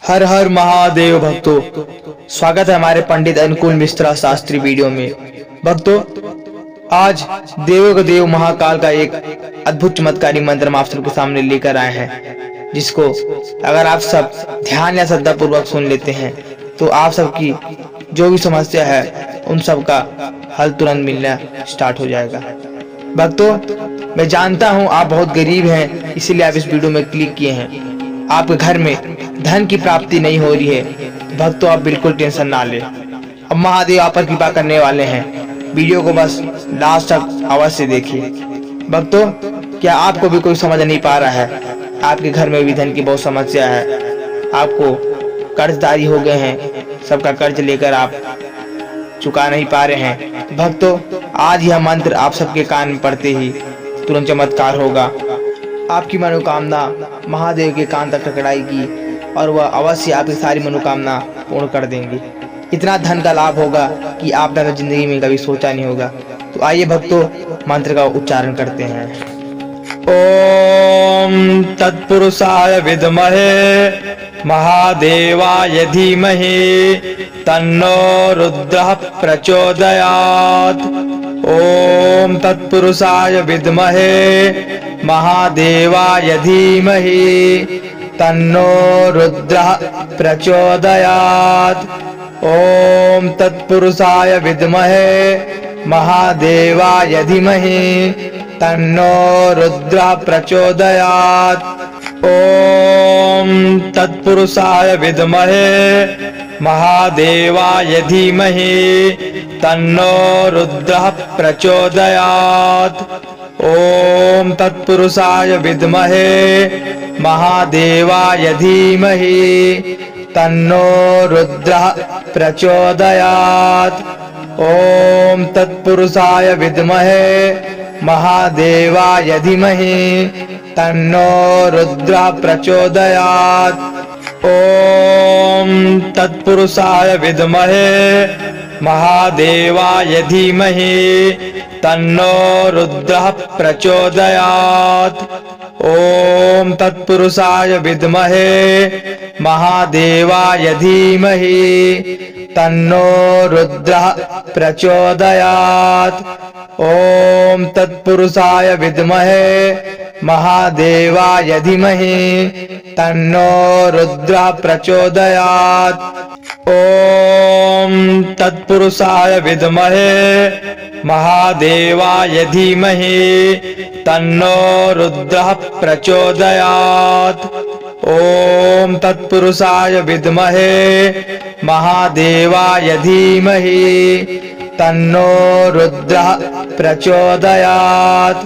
हर हर महादेव भक्तों, स्वागत है हमारे पंडित अनुकूल मिश्रा शास्त्री वीडियो में। भक्तों, आज देवों का देव महाकाल का एक अद्भुत चमत्कारी मंत्र हम आप सबके सामने लेकर आए हैं, जिसको अगर आप सब ध्यान या श्रद्धा पूर्वक सुन लेते हैं तो आप सबकी जो भी समस्या है उन सब का हल तुरंत मिलना स्टार्ट हो जाएगा। भक्तों, मैं जानता हूँ आप बहुत गरीब हैं, इसीलिए आप इस वीडियो में क्लिक किए हैं। आपके घर में धन की प्राप्ति नहीं हो रही है। भक्तों, आप बिल्कुल टेंशन ना ले, अब महादेव आप पर कृपा करने वाले हैं। वीडियो को बस लास्ट तक अवश्य देखिए। भक्तों, क्या आपको भी कोई समझ नहीं पा रहा है? आपके घर में भी धन की बहुत समस्या है, आपको कर्जदारी हो गए हैं, सबका कर्ज लेकर आप चुका नहीं पा रहे हैं। भक्तों, आज यह मंत्र आप सबके कान में पड़ते ही तुरंत चमत्कार होगा। आपकी मनोकामना महादेव के कान तक टकराएगी और वह अवश्य आपकी सारी मनोकामना पूर्ण कर देंगे। इतना धन का लाभ होगा कि आपने तो जिंदगी में कभी सोचा नहीं होगा। तो आइए भक्तों, मंत्र का उच्चारण करते हैं। ओम तत्पुरुषाय विद्महे महादेवाय धीमहि तन्नो रुद्रः प्रचोदयात्। ओम तत्पुरुषाय विद्महे महादेवाय धीमहि तन्नो रुद्रः प्रचोदयात्। ओम तत्पुरुषाय विद्महे महादेवाय धीमहि तन्नो रुद्रः प्रचोदयात्। ओम तत्पुरुषाय विद्महे महादेवाय धीमहि तन्नो रुद्रः प्रचोदयात्। ओम तत्पुरुषाय विद्महे महादेवाय धीमहि तन्नो रुद्रः प्रचोदयात्। ओम तत्पुरुषाय विद्महे महादेवाय धीमहि तन्नो रुद्रः प्रचोदयात्। ओम तत्पुरुषाय विद्महे महादेवाय धीमहि तन्नो रुद्रः प्रचोदयात्। ओम तत्पुरुषाय विद्महे महादेवाय धीमहि तन्नो रुद्रः प्रचोदयात्। ओम तत्पुरुषाय विद्महे महादेवाय धीमहि तन्नो रुद्रः प्रचोदयात्। ओम तत्पुरुषाय विद्महे महादेवाय धीमहि तन्नो रुद्रः प्रचोदयात्। ओम तत्पुरुषाय विद्महे महादेवाय धीमहि तन्नो रुद्रः प्रचोदयात्।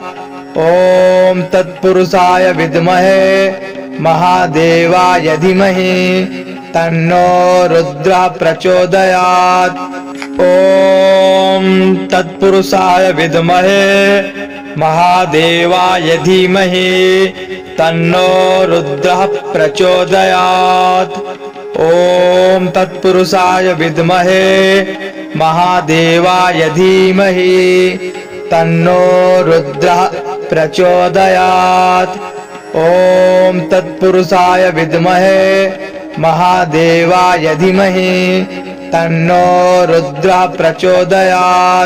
ओम तत्पुरुषाय विद्महे महादेवाय धीमहि तन्नो रुद्रः प्रचोदयात्। ओम तत्पुरुषाय विद्महे महादेवाय धीमहि तन्नो रुद्रः प्रचोदयात्। ओम तत्पुरुषाय विद्महे महादेवाय धीमहि तन्नो रुद्रः प्रचोदयात्। ओम तत्पुरुषाय विद्महे महादेवाय धीमहि तन्नो रुद्रः प्रचोदयात्।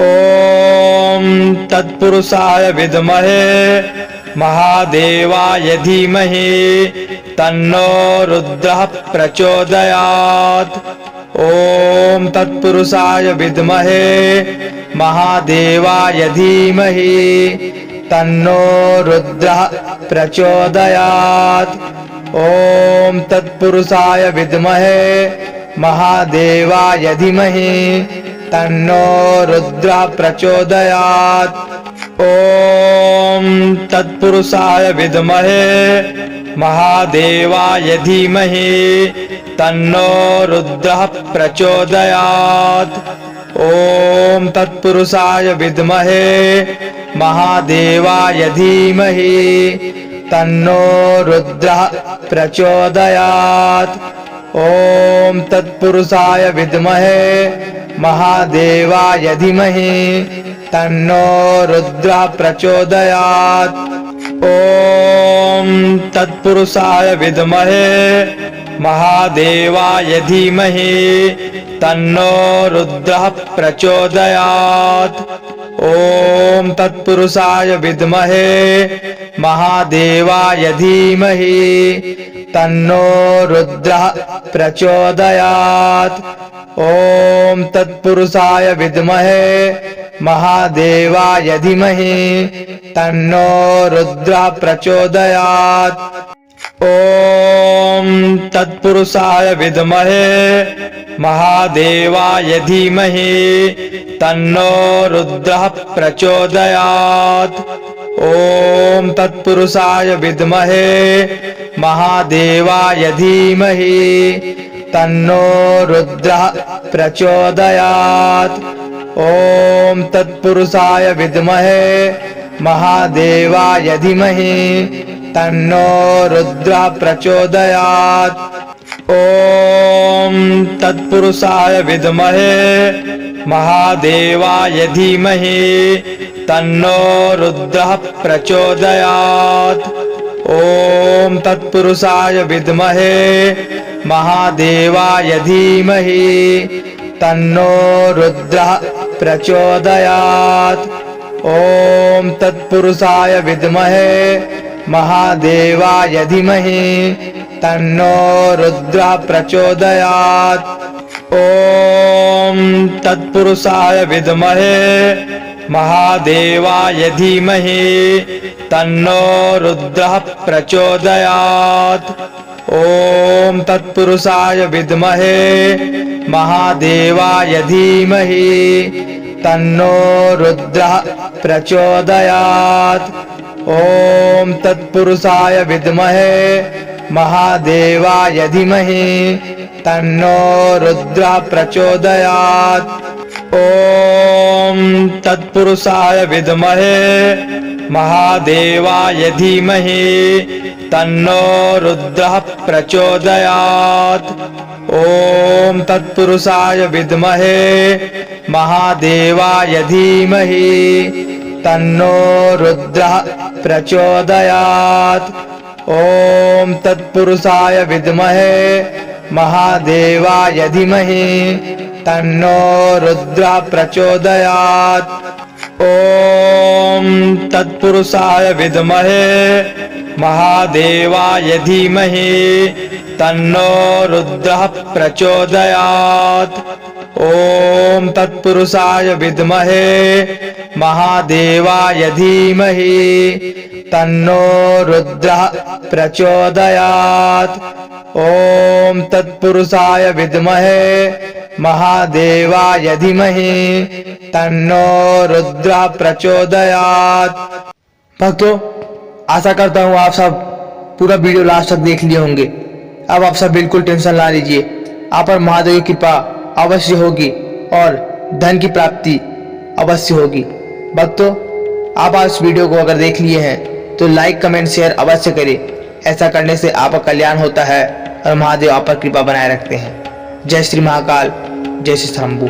ओम तत्पुरुषाय विद्महे महादेवाय धीमहि तन्नो रुद्रः प्रचोदयात्। ओम तत्पुरुषाय विद्महे महादेवाय धीमहि तन्नो रुद्रः प्रचोदयात्। ओम तत्पुरुषाय विद्महे महादेवाय धीमहि तन्नो रुद्रः प्रचोदयात्। ओम तत्पुरुषाय विद्महे महादेवाय धीमहि तन्नो रुद्रः प्रचोदयात्। ओम तत्पुरुषाय विद्महे महादेवाय धीमहि तन्नो रुद्रः प्रचोदयात्। ओम तत्पुरुषाय विद्महे महादेवाय धीमहि तन्नो रुद्रः प्रचोदयात्। ओम तत्पुरुषाय विद्महे महादेवाय धीमहि तन्नो रुद्रः प्रचोदयात्। ओम तत्पुरुषाय विद्महे महादेवाय धीमहि तन्नो रुद्रः प्रचोदयात्। ओम तत्पुरुषाय विद्महे महादेवाय धीमहि तन्नो रुद्रः प्रचोदयात्। ओम तत्पुरुषाय विद्महे महादेवाय धीमहि तन्नो रुद्रः प्रचोदयात्। ओम तत्पुरुषाय विद्महे महादेवाय धीमहि तन्नो रुद्रः प्रचोदयात्। ओम तत्पुरुषाय विद्महे महादेवाय धीमहि तन्नो रुद्रः प्रचोदयात्। ओम तत्पुरुषाय विद्महे महादेवाय धीमहि तन्नो रुद्रः प्रचोदयात्। ओम तत्पुरुषाय विद्महे महादेवाय धीमहि तन्नो रुद्रः प्रचोदयात्। ओम तत्पुरुषाय विद्महे महादेवाय धीमहि तन्नो रुद्रः प्रचोदयात्। ओम तत्पुरुषाय विद्महे महादेवाय धीमहि तन्नो रुद्रः प्रचोदयात्। ओम तत्पुरुषाय विद्महे महादेवाय धीमहि तन्नो रुद्रः प्रचोदयात्। ओम तत्पुरुषाय विद्महे महादेवाय धीमहि तन्नो रुद्रः प्रचोदयात्। ओम तत्पुरुषाय विद्महे महादेवाय धीमहि तन्नो रुद्रः प्रचोदयात्। ओम तत्पुरुषाय विद्महे महादेवाय धीमहि तन्नो रुद्रः प्रचोदयात्। ओम तत्पुरुषाय विद्महे महादेवाय धीमहि तन्नो रुद्रः प्रचोदयात्। ओम तत्पुरुषाय विद्महे महादेवाय धीमहि तन्नो रुद्रः प्रचोदयात्। ओम तत्पुरुषाय विद्महे महादेवाय धीमहि तन्नो रुद्रः प्रचोदयात्। ओम तत्पुरुषाय विद्महे महादेवाय धीमहि तन्नो रुद्रः प्रचोदयात्। भक्तों, आशा करता हूँ आप सब पूरा वीडियो लास्ट तक देख लिए होंगे। अब आप सब बिल्कुल टेंशन ना लीजिए, आप पर महादेव की कृपा अवश्य होगी और धन की प्राप्ति अवश्य होगी। भक्तों, आप आज वीडियो को अगर देख लिए हैं तो लाइक कमेंट शेयर अवश्य करें। ऐसा करने से आपका कल्याण होता है और महादेव आप पर कृपा बनाए रखते हैं। जय श्री महाकाल, जय श्री शंभू।